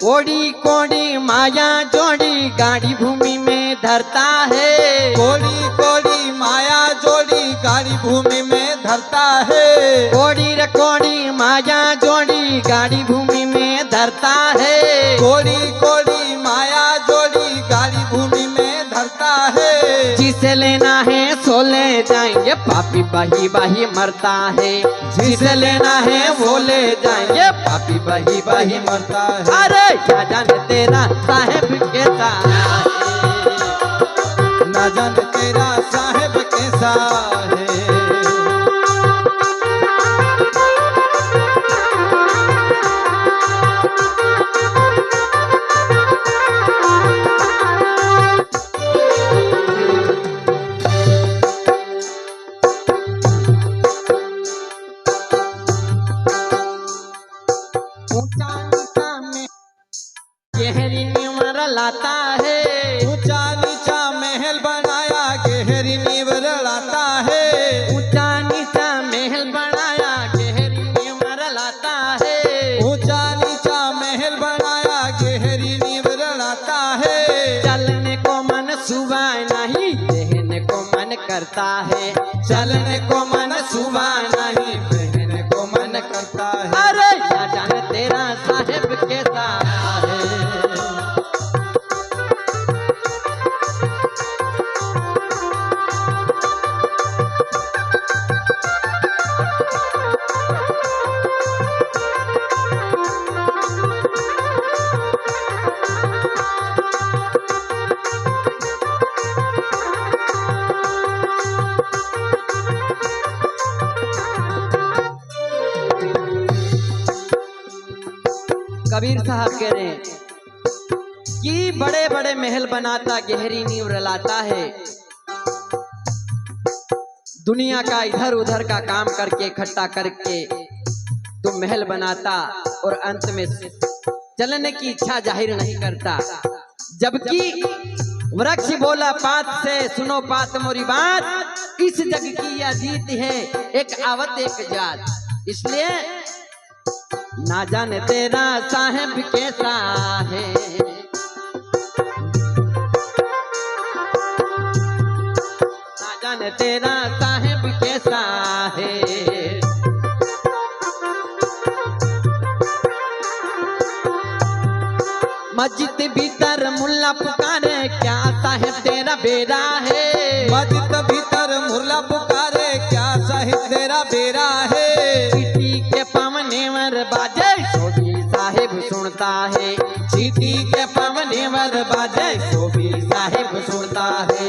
कोड़ी कोड़ी माया जोड़ी गाड़ी भूमि में धरता है। कोड़ी कोड़ी माया जोड़ी गाड़ी भूमि में धरता है। कोड़ी रे कोड़ी माया जोड़ी गाड़ी भूमि में धरता है। कोड़ी कोड़ी माया जोड़ी गाड़ी भूमि में धरता है। जिसे लेना है सो ले जाएंगे पापी बही बही मरता है। जिसे लेना है वो ले जाएंगे पापी बही बही मरता है। अरे क्या जाने तेरा साहेब कैसा है, न जाने तेरा साहेब कैसा है। ऊंचा नीचा में गहरी नींव लाता है। ऊंचा नीचा महल बनाया गहरी नींव लाता है। ऊंचा नीचा महल बनाया गहरी नींव लाता है। ऊंचा नीचा महल बनाया गहरी नींव लाता है। चलने को मन सुबह नहीं बहने को मन करता है। चलने को मन सुबह नहीं बहने को मन करता है। अरे क्या जाने तेरा साहेब कैसा है। कबीर साहब कह रहे हैं कि बड़े बड़े महल बनाता गहरी नींव लाता है। दुनिया का इधर उधर का काम करके इकट्ठा करके तो महल बनाता और अंत में चलने की इच्छा जाहिर नहीं करता। जबकि वृक्ष बोला पात से सुनो पात मोरी बात, इस जग की यह जीत है एक आवत एक जात। इसलिए ना जाने तेरा साहेब कैसा है, ना जाने तेरा साहेब कैसा है। मस्जिद भीतर मुल्ला पुकारे क्या साहेब तेरा बेरा है। मस्जिद भीतर मुल्ला पुकारे क्या साहेब तेरा बेरा है। चीटी के पवने वर बाजे सो भी साहेब सुनता है। चीटी के पवने वर बाजे सो भी साहेब सुनता है।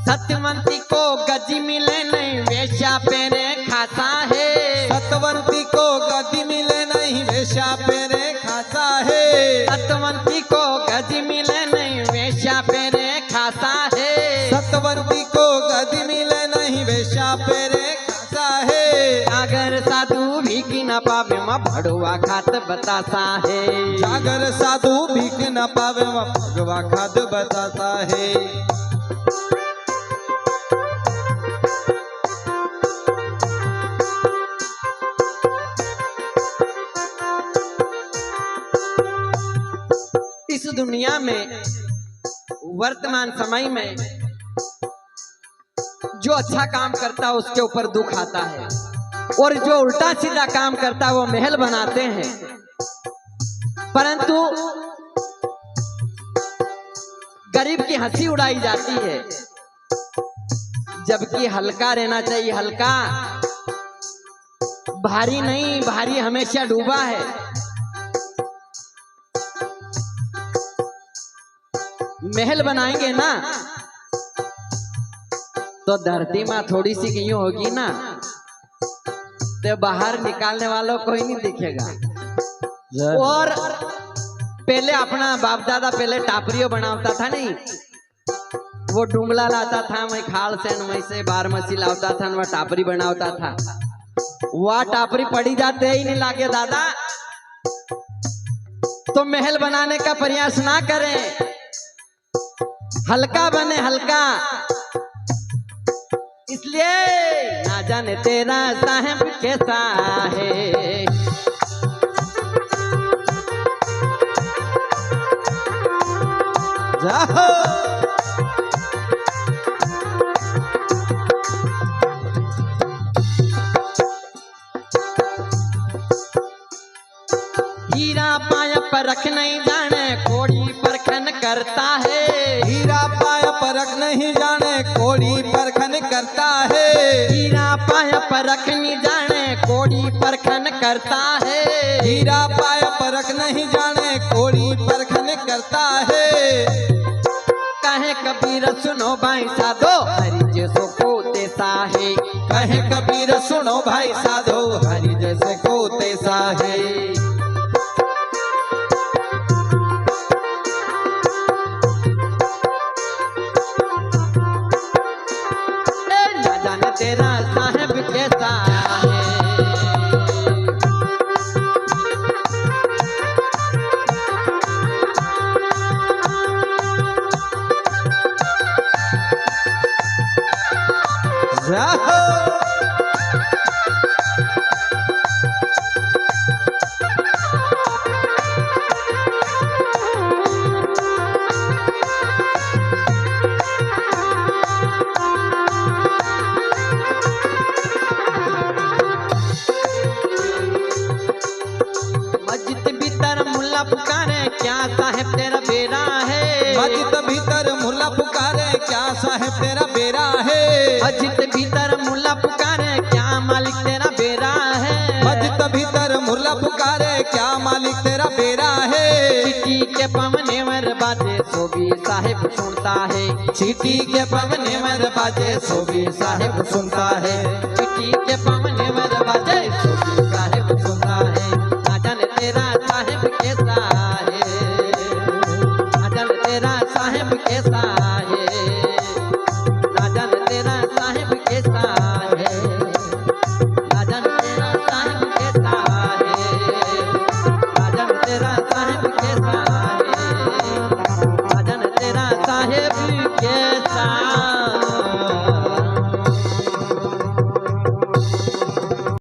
सत्यवंती को गजी मिले नहीं वेश्या पेरे खाता है। सतवंती को गदी मिले नहीं वेश्या पेरे खाता है। सत्यवंती को गजी मिले नहीं वेश्या पेरे खाता है। सतवंती को गदी मिले नहीं वेश्या पेरे खाता है। अगर साधु भीख न पावे माँ भड़ुआ खात बताता है। जागर साधु भीख न पावे भगवा खाद बताता है। इस दुनिया में वर्तमान समय में जो अच्छा काम करता है उसके ऊपर दुख आता है, और जो उल्टा सीधा काम करता है वो महल बनाते हैं। परंतु गरीब की हंसी उड़ाई जाती है, जबकि हल्का रहना चाहिए। हल्का भारी नहीं, भारी हमेशा डूबा है। महल बनाएंगे ना तो धरती माँ थोड़ी सी यूं होगी ना तो बाहर निकालने वालों को ही नहीं दिखेगा। और पहले अपना बाप दादा पहले टापरियो बनाता था नहीं, वो डुंगला लाता था, मैं खाल से मैं से बारमसी लाता था, वह टापरी बनाता था। वह टापरी पड़ी जाते ही नहीं लागे दादा, तो महल बनाने का प्रयास ना करें, हल्का बने हल्का। इसलिए ना जाने तेरा साहेब कैसा है। जाओ हीरा पाया परख नहीं जाने कोड़ी परखन करता है। हीरा पाया परख नहीं जाने कोड़ी परखन करता है। हीरा पाया परख नहीं जाने कोड़ी परखन करता है। हीरा पाया परख नहीं जाने कोड़ी परखन करता है। कहे कबीर सुनो भाई साधो हरि जैसो को तेसा है। कहे कबीर सुनो भाई साधो हरि जैसे को तैसा है। ना जाने तेरा साहेब कैसा है। जाओ मस्जिद भीतर मुल्ला पुकारे क्या साहेब तेरा बेरा है। मस्जिद भीतर मुल्ला पुकारे क्या साहेब तेरा बेरा है। मस्जिद भीतर मुल्ला पुकारे क्या मालिक तेरा बेरा है। मस्जिद भीतर मुल्ला पुकारे क्या मालिक तेरा बेरा है। चिट्ठी के पवने वर बाजे सो भी साहेब सुनता है। चीटी के पवने में बाजे सो भी साहेब सुनता है। चिट्ठी के पवने वर बाजे सो भी साहेब सुनता है। ना जाने तेरा साहेब कैसा